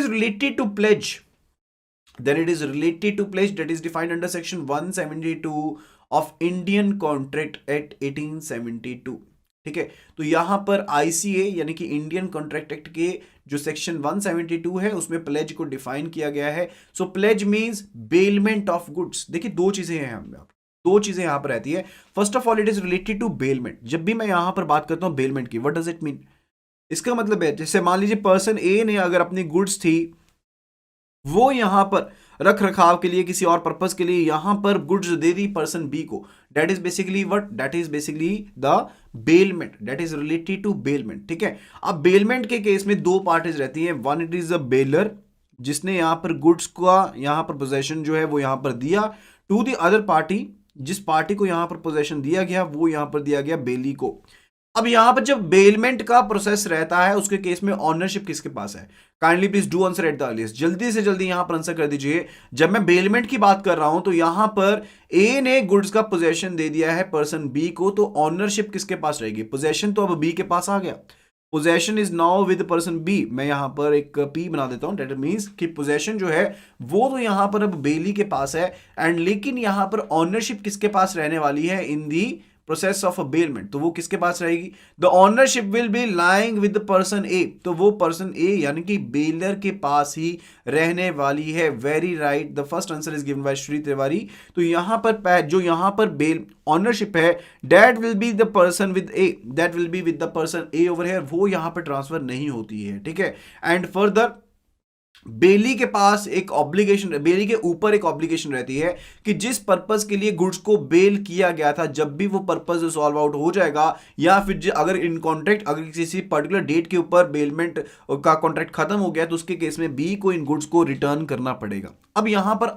is related to pledge, then it is related to pledge that is defined under section 172 of Indian contract act 1872। ठीक है, तो यहां पर ICA यानी कि इंडियन कॉन्ट्रैक्ट एक्ट के जो सेक्शन 172 है उसमें प्लेज को डिफाइन किया गया है। So pledge means bailment of goods. देखिए दो चीजें हैं हमें, दो चीजें यहां पर रहती है। First of all it is related to bailment. जब भी मैं यहां पर बात करता हूं बेलमेंट की, व्हाट डज इट मीन? इसका मतलब है जैसे मान लीजिए पर्सन ए ने अगर अपनी गुड्स थी वो यहां पर रख रखाव के लिए किसी और पर्पस के लिए यहां पर गुड्स दे दी पर्सन बी को, that is basically what, that is basically the bailment, that is related to bailment. ठीक है, अब बेलमेंट के केस में दो पार्टीज रहती हैं। One it is a baler जिसने यहां पर गुड्स का यहां पर पोजेशन जो है वो यहां पर दिया, टू द अदर पार्टी, जिस पार्टी को यहां पर पोजेशन दिया गया वो यहां पर दिया गया बेली को। अब यहां पर जब बेलमेंट का प्रोसेस रहता है उसके केस में ऑनरशिप किसके पास है? Kindly please do answer eight the earliest, जल्दी से जल्दी यहां पर आंसर कर दीजिए। जब मैं बेलमेंट की बात कर रहा हूं तो यहां पर ए ने गुड्स का पोजेशन दे दिया है पर्सन बी को, तो ऑनरशिप किसके पास रहेगी? पोजेशन तो अब बी के पास आ गया, possession is now with person B. मैं यहां पर एक पी बना देता हूं, दैट मींस कि पोजेशन जो है वो तो यहां पर अब बेली के पास है एंड लेकिन यहां पर ऑनरशिप किसके पास रहने वाली है in the process of a bailment? तो वो किसके पास रहेगी? The ownership will be lying with the person A, तो वो पर्सन ए यानी कि बेलर के पास ही रहने वाली है। Very right, the first answer is given by Shri Tiwari. तो यहां पर जो यहां पर बेल ऑनरशिप है that will be the person with A, that will be with the person A over here, वो यहां पर ट्रांसफर नहीं होती है। ठीक है, एंड फर्दर बेली के पास एक ऑब्लिगेशन, बेली के ऊपर एक ऑब्लिगेशन रहती है कि जिस पर्पस के लिए गुड्स को बेल किया गया था जब भी वो पर्पस सॉल्व आउट हो जाएगा या फिर अगर इन कॉन्ट्रैक्ट अगर किसी पर्टिकुलर डेट के ऊपर बेलमेंट का कॉन्ट्रैक्ट खत्म हो गया तो उसके केस में बी को इन गुड्स को रिटर्न करना पड़ेगा। अब यहां पर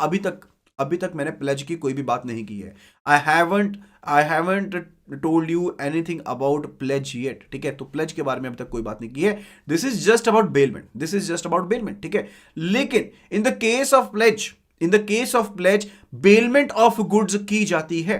अभी तक मैंने प्लेज की कोई भी बात नहीं की है। I haven't told you anything about pledge yet. ठीक है, तो प्लेज के बारे में अभी तक कोई बात नहीं की है। This is just about bailment, this is just about bailment. ठीक है, लेकिन in the case of pledge bailment of goods की जाती है।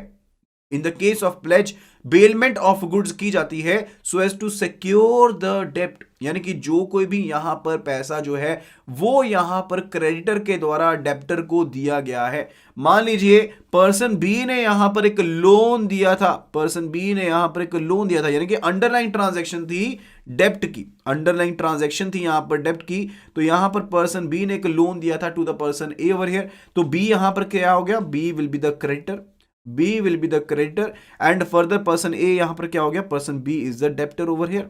In the case of pledge bailment of goods की जाती है so as to secure the डेप्ट, यानी कि जो कोई भी यहां पर पैसा जो है वो यहां पर क्रेडिटर के द्वारा डेप्टर को दिया गया है। मान लीजिए पर्सन बी ने यहां पर एक लोन दिया था, पर्सन बी ने यहां पर एक लोन दिया था, यानी कि अंडरलाइन ट्रांजैक्शन थी डेप्ट की, अंडरलाइन ट्रांजैक्शन थी यहां पर डेप्ट की। तो यहां पर पर्सन बी ने एक लोन दिया था to the person A over here, तो बी यहां पर क्या हो गया? B will be the creditor, B will be the creditor and further person A यहां पर क्या हो गया? person B is the debtor over here,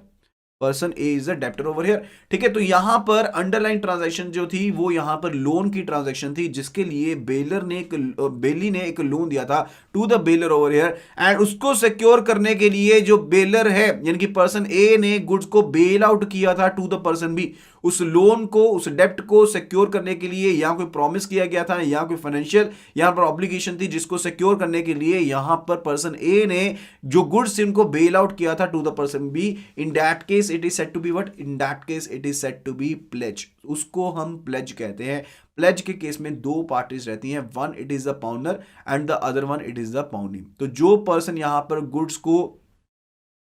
person A is the debtor over here. ठीक है, तो यहां पर अंडरलाइन ट्रांजैक्शन जो थी वो यहां पर लोन की ट्रांजैक्शन थी जिसके लिए बेली ने एक लोन दिया था to the bailor over here and उसको सिक्योर करने के लिए जो बेलर है यानी कि पर्सन ए ने गुड्स को बेल आउट किया था टू द पर्सन बी। उस लोन को, उस डेप्ट को सिक्योर करने के लिए यहां कोई प्रॉमिस किया गया था या कोई फाइनेंशियल यहां पर ऑब्लिगेशन थी जिसको सिक्योर करने के लिए यहां पर पर्सन ए ने जो गुड्स इनको बेल आउट किया था to the person B. In that case it is said to be what? In that case it is said to be pledge, उसको हम प्लेज कहते हैं। प्लेज के केस में दो पार्टीज रहती हैं, one it is the pawnor and the other one it is the pawnee. तो जो पर्सन यहां पर गुड्स को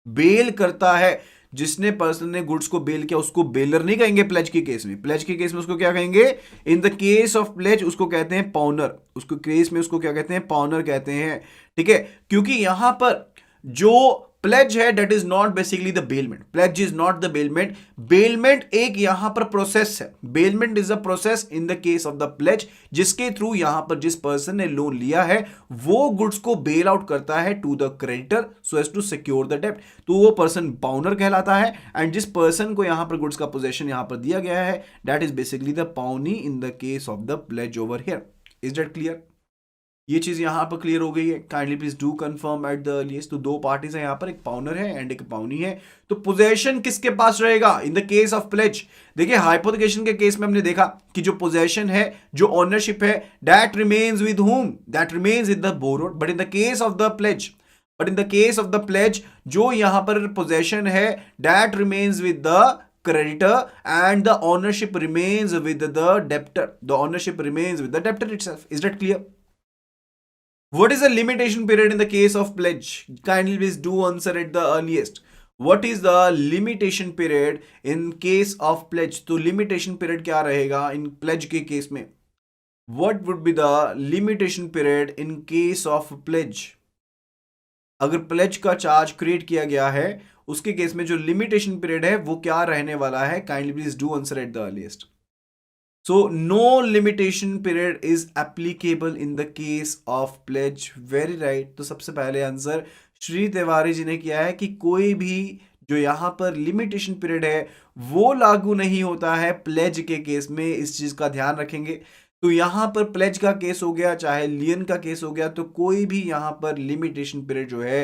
बेल करता है, जिसने पर्सन ने गुड्स को बेल किया उसको बेलर नहीं कहेंगे प्लेज के केस में। प्लेज के केस में उसको क्या कहेंगे? In the case of pledge उसको कहते हैं पाउनर, उसको केस में उसको क्या कहते हैं? पाउनर कहते हैं। ठीक है, क्योंकि यहां पर जो प्लेज है that is not basically the bailment, pledge is not the bailment. Bailment एक यहां पर प्रोसेस है, bailment is a process in the case of the pledge जिसके थ्रू यहां पर जिस पर्सन ने लोन लिया है वो गुड्स को बेल आउट करता है to the creditor so as to secure the डेप्ट, तो वो पर्सन पाउनर कहलाता है। एंड जिस पर्सन को यहां पर गुड्स का पोजेशन यहां पर दिया गया है that is basically the pawnee in the case of the pledge over here. Is that clear? ये चीज यहां पर क्लियर हो गई है? Kindly please do confirm at the earliest. तो दो पार्टीज हैं यहां पर, एक पाउनर है एंड एक पाउनी है। तो पोजेशन किसके पास रहेगा in the case of pledge? देखिए हाइपोथेकेशन के केस में हमने देखा कि जो पोजेशन है, जो ओनरशिप है that remains with whom? That remains with the borrowed. But in the case of the pledge जो यहां पर पोजेशन है that remains with the creditor and the ownership remains with the debtor, the ownership remains with the debtor itself. Is that clear? What is the limitation period in the case of pledge? Kindly please do answer at the earliest. What is the limitation period in case of pledge? तो limitation period क्या रहेगा in pledge के case में? What would be the limitation period in case of pledge? अगर pledge का charge create किया गया है उसके केस में जो लिमिटेशन पीरियड है वो क्या रहने वाला है? Kindly please do answer eight the earliest. So no limitation period is applicable in the case of pledge. Very right. तो सबसे पहले आंसर श्री तिवारी जी ने किया है कि कोई भी जो यहां पर लिमिटेशन पीरियड है वो लागू नहीं होता है प्लेज के केस में. इस चीज का ध्यान रखेंगे. तो यहां पर प्लेज का केस हो गया चाहे लियन का केस हो गया तो कोई भी यहां पर लिमिटेशन पीरियड जो है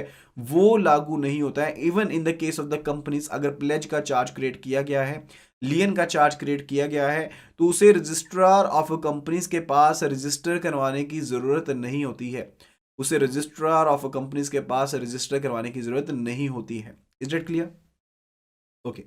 वो लागू नहीं होता है. Even in the case of the companies अगर प्लेज का चार्ज क्रिएट किया गया है, लियन का चार्ज क्रिएट किया गया है तो उसे रजिस्ट्रार ऑफ कंपनीज के पास रजिस्टर करवाने की जरूरत नहीं होती है. उसे रजिस्ट्रार ऑफ कंपनीज के पास रजिस्टर करवाने की जरूरत नहीं होती है. Is it clear? ओके.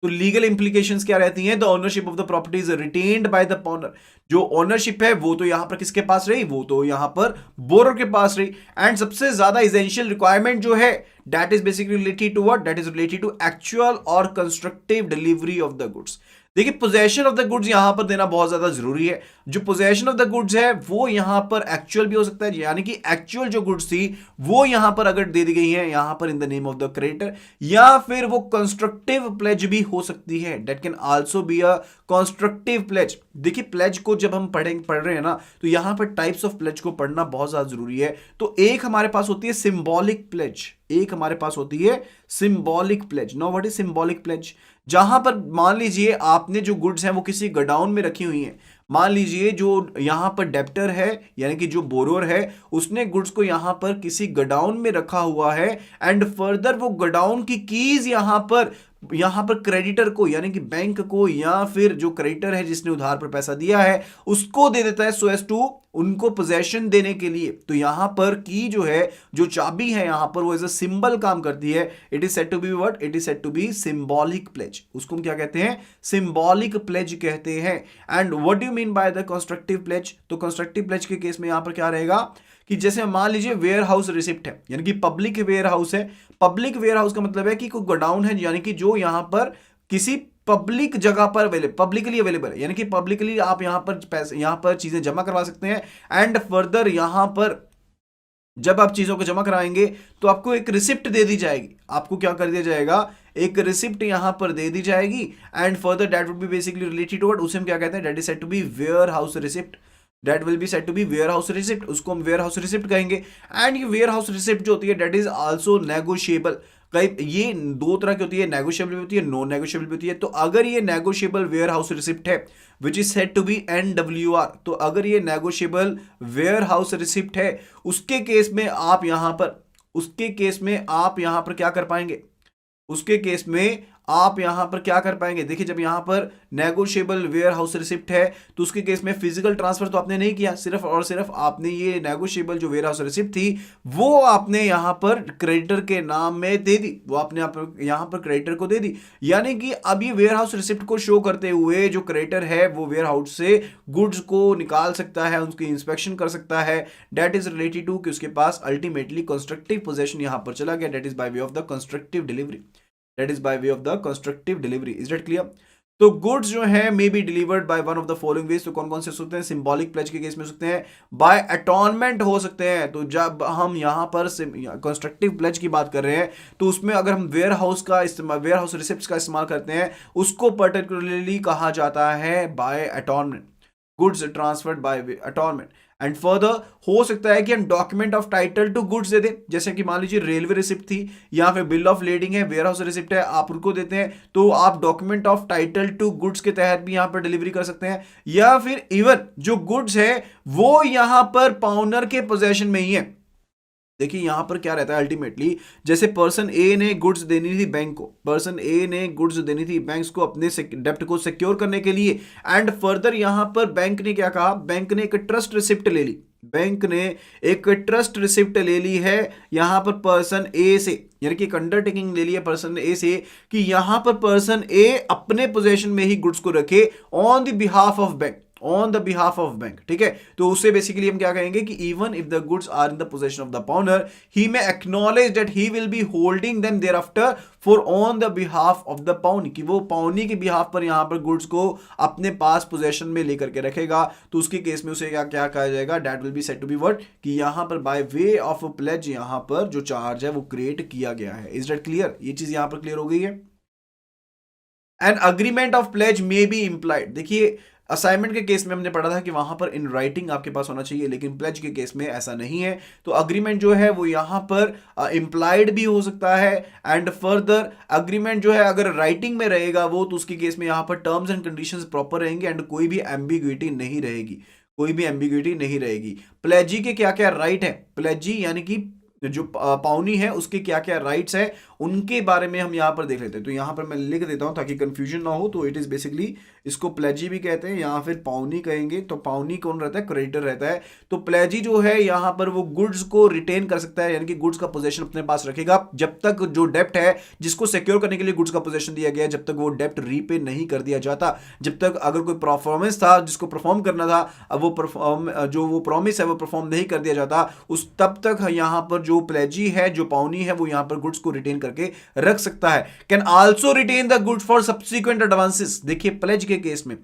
तो लीगल इंप्लीकेशंस क्या रहती हैं? The ownership of the property is retained by the owner. जो ओनरशिप है वो तो यहां पर किसके पास रही? वो तो यहां पर बोरर के पास रही. एंड सबसे ज्यादा एसेंशियल रिक्वायरमेंट जो है that is basically related to what? That is related to actual और constructive delivery of the goods. देखिए पोजेशन ऑफ द गुड्स यहां पर देना बहुत ज्यादा जरूरी है. जो पोजेशन ऑफ द गुड्स है वो यहां पर एक्चुअल भी हो सकता है, यानी कि एक्चुअल जो गुड्स थी वो यहां पर अगर दे दी गई है यहां पर in the name of the creditor, या फिर वो कंस्ट्रक्टिव प्लेज भी हो सकती है. That can also be a constructive pledge. देखिए प्लेज को जब हम पढ़ रहे हैं ना तो यहां पर टाइप्स ऑफ प्लेज को पढ़ना बहुत ज्यादा जरूरी है. तो एक हमारे पास होती है सिंबॉलिक प्लेज, एक हमारे पास होती है symbolic pledge. Now what is symbolic pledge? जहां पर मान लीजिए आपने जो गुड्स हैं वो किसी गोडाउन में रखी हुई हैं. मान लीजिए जो यहां पर डेप्टर है यानी कि जो बोरोर है उसने गुड्स को यहां पर किसी गोडाउन में रखा हुआ है एंड फर्दर वो गोडाउन की कीज यहां पर क्रेडिटर को यानी कि बैंक को या फिर जो क्रेडिटर है जिसने उधार पर पैसा दिया है उसको दे देता है सो एज टू उनको पोजेशन देने के लिए. तो यहां पर की जो है जो चाबी है यहां पर वो एज अ सिंबल काम करती है. It is said to be what? It is said to be symbolic pledge. उसको हम क्या कहते हैं? सिंबॉलिक प्लेज कहते हैं. And what do you mean by the constructive pledge? तो कंस्ट्रक्टिव प्लेज के केस में यहां पर क्या रहेगा कि जैसे मान लीजिए वेयर हाउस रिसिप्ट है यानी कि पब्लिक वेयर हाउस है. पब्लिक वेयर हाउस का मतलब है कि कोई गोडाउन है यानी कि जो यहां पर किसी पब्लिक जगह पर पब्लिकली अवेलेबल है, यानी कि पब्लिकली आप यहां पर पैसे यहां पर चीजें जमा करवा सकते हैं. एंड फर्दर यहां पर जब आप चीजों को जमा कराएंगे तो आपको एक रिसिप्ट दे दी जाएगी. आपको क्या कर दिया जाएगा? एक रिसिप्ट यहां पर दे दी जाएगी. And further that would be basically related to what? उसे हम क्या कहते हैं? That is said to be warehouse receipt. That will be said to be warehouse receipt. उसको हम वेयर हाउस रिसिप्ट कहेंगे. एंड ये वेयर हाउस रिसिप्ट जो होती है दैट इज आल्सो नेगोशिएबल. ये दो तरह की होती है, नेगोशिएबल भी होती है, नॉन नेगोशिएबल भी होती है. तो अगर ये नेगोशिएबल वेयर हाउस रिसिप्ट है which is said to be NWR, तो अगर ये नेगोशिएबल वेयर हाउस रिसिप्ट है उसके केस में आप यहां पर क्या कर पाएंगे? उसके केस में आप यहां पर क्या कर पाएंगे? देखिए जब यहां पर नेगोशिएबल वेयर हाउस रिसिप्ट है तो उसके केस में फिजिकल ट्रांसफर तो आपने नहीं किया, सिर्फ और सिर्फ आपने ये नेगोशिएबल जो वेयर हाउस रिसिप्ट थी वो आपने यहां पर क्रेडिटर के नाम में दे दी. वो आपने यहां पर क्रेडिटर को दे दी. यानी कि अब ये वेयर हाउस रिसिप्ट को शो करते हुए जो क्रेडिटर है वो वेयर हाउस से गुड्स को निकाल सकता है, उसकी इंस्पेक्शन कर सकता है. दैट इज रिलेटेड टू कि उसके पास अल्टीमेटली कंस्ट्रक्टिव पोजेशन यहां पर चला गया. That is by way of the constructive delivery. That is by way of the constructive delivery. Is that clear? तो गुड्स जो है may be delivered by one of the following veg. तो कौन कौन से सकते हैं? सिंबॉलिक प्लेज के केस में सकते हैं, बाय अटॉर्नमेंट हो सकते हैं. तो जब हम यहां पर कंस्ट्रक्टिव प्लेज की बात कर रहे हैं तो उसमें अगर हम वेयर हाउस रिसिप्ट्स का इस्तेमाल करते हैं उसको पर्टिकुलरली कहा जाता है by attornment. Goods transferred by attornment. And further हो सकता है कि हम document of title to goods दे दें. जैसे कि मान लीजिए रेलवे रिसिप्ट थी या फिर बिल ऑफ लेडिंग है, वेयर हाउस रिसिप्ट है, आप उनको देते हैं तो आप document of title to goods के तहत भी यहां पर डिलीवरी कर सकते हैं. या फिर इवन जो गुड्स है वो यहां पर पाउनर के पोजेशन में ही है. देखिए यहां पर क्या रहता है अल्टीमेटली, जैसे पर्सन ए ने गुड्स देनी थी बैंक को, पर्सन ए ने गुड्स देनी थी बैंक्स को अपने डेप्ट को सिक्योर करने के लिए. एंड फर्दर यहां पर बैंक ने क्या कहा? बैंक ने एक ट्रस्ट रिसिप्ट ले ली. बैंक ने एक ट्रस्ट रिसिप्ट ले ली है यहां पर पर्सन ए से, यानी कि एक अंडरटेकिंग ले ली है पर्सन ए से कि यहां पर पर्सन ए अपने पोजेशन में ही गुड्स को रखे on the behalf of bank. On the behalf of bank, ठीक है। तो उससे बेसिकली हम क्या कहेंगे कि even if the goods are in the possession of the pawnor, he may acknowledge that he will be holding them thereafter for on the behalf of the pawnee, कि वो पाउनी के बिहाफ पर यहां पर गुड्स को अपने पास possession में लेकर के रखेगा। तो उसके केस में उसे क्या क्या कहा जाएगा, that will be said to be what, कि यहां पर by way of a pledge यहां पर जो चार्ज है वो क्रिएट किया गया है। Is that clear? ये चीज यहां पर क्लियर हो गई है। An agreement of pledge may be implied, देखिए असाइनमेंट के केस में हमने पढ़ा था कि वहां पर इन राइटिंग आपके पास होना चाहिए, लेकिन प्लेज के केस में ऐसा नहीं है। तो अग्रीमेंट जो है वो यहां पर इंप्लाइड भी हो सकता है, एंड फर्दर अग्रीमेंट जो है अगर राइटिंग में रहेगा वो, तो उसके केस में यहां पर टर्म्स एंड कंडीशंस प्रॉपर रहेंगे एंड कोई भी एम्बिग्विटी नहीं रहेगी, कोई भी एम्बिग्विटी नहीं रहेगी। प्लेजी के क्या क्या राइट है, प्लेजी यानी कि जो पाउनी है उसके क्या क्या राइट्स है उनके बारे में हम यहां पर देख लेते हैं। तो यहां पर मैं लिख देता हूं ताकि कंफ्यूजन ना हो। तो इट इज बेसिकली, इसको प्लेजी भी कहते हैं या फिर पाउनी कहेंगे। तो पाउनी कौन रहता है, क्रेडिटर रहता है। तो प्लेजी जो है यहां पर वो गुड्स को रिटेन कर सकता है, यानी कि गुड्स का पोजेशन अपने पास रखेगा जब तक जो डेप्ट है जिसको सिक्योर करने के लिए गुड्स का पोजेशन दिया गया है, जब तक वो डेप्ट रीपे नहीं कर दिया जाता, जब तक अगर कोई परफॉर्मेंस था जिसको परफॉर्म करना था, अब वो जो वो प्रॉमिस है वो परफॉर्म नहीं कर दिया जाता, उस तब तक यहां पर जो प्लेजी है, जो पाउनी है, वो यहां पर गुड्स को रिटेन करके रख सकता है। Can also retain the goods for subsequent advances. देखिए प्लेज के केस में,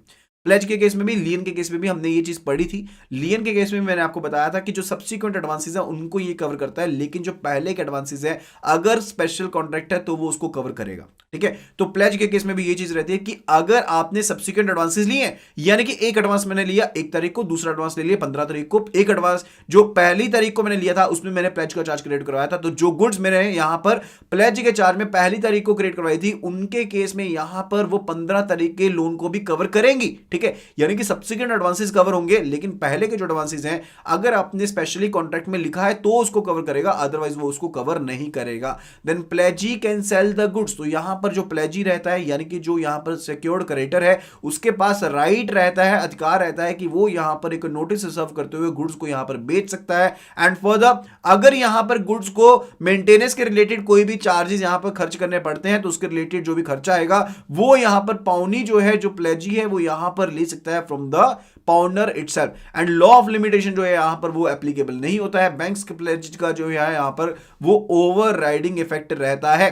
प्लेज के केस में भी, लियन के केस में भी हमने ये चीज पढ़ी थी। लियन के केस में मैंने आपको बताया था कि जो सब्सिक्वेंट एडवांसेस है उनको ये कवर करता है, लेकिन जो पहले के एडवांसेस है अगर स्पेशल कॉन्ट्रैक्ट है तो वो उसको कवर करेगा, ठीक है। तो प्लेज के केस में भी ये चीज रहती है कि अगर आपने सब्सिक्वेंट एडवांसेस लिए हैं, यानी कि एक एडवांस मैंने लिया 1 तारीख को, दूसरा एडवांस ले लिया 15 तारीख को, एक एडवांस जो पहली तारीख को मैंने लिया था उसमें मैंने प्लेज का चार्ज क्रिएट करवाया था, तो जो गुड्स मैंने यहां पर प्लेज के चार्ज में पहली तारीख को क्रिएट करवाई थी, उनके केस में यहां पर वो 15 तारीख के लोन को भी कवर करेंगी, ठीक है। यानी कि सब्सिक्वेंट एडवांसेस कवर होंगे, लेकिन पहले के जो एडवांसेस हैं अगर आपने स्पेशली कॉन्ट्रैक्ट में लिखा है तो उसको कवर करेगा, अदरवाइज वो उसको कवर नहीं करेगा। Then pledgee can sell the goods. तो यहां पर जो प्लेजी रहता है, यानी कि जो यहां पर सिक्योर्ड क्रेडिटर है, उसके पास राइट रहता है, अधिकार रहता है कि वो यहां पर एक नोटिस सर्व करते हुए गुड्स को यहां पर बेच सकता है। एंड फर्दर अगर यहां पर गुड्स को मेंटेनेंस के रिलेटेड कोई भी चार्जेस यहां पर खर्च करने पड़ते हैं, तो उसके रिलेटेड जो भी खर्चा आएगा वो यहां पर पाउनी जो है, जो प्लेजी है, वो यहां पर ले सकता है from the pounder itself. And law of limitation जो है यहां पर वो एप्लीकेबल नहीं होता है। बैंक्स के प्लेज का जो है यहां पर वो ओवर राइडिंग इफेक्ट रहता है।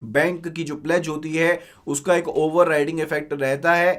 बैंक की जो प्लेज होती है उसका एक ओवर राइडिंग इफेक्ट रहता है।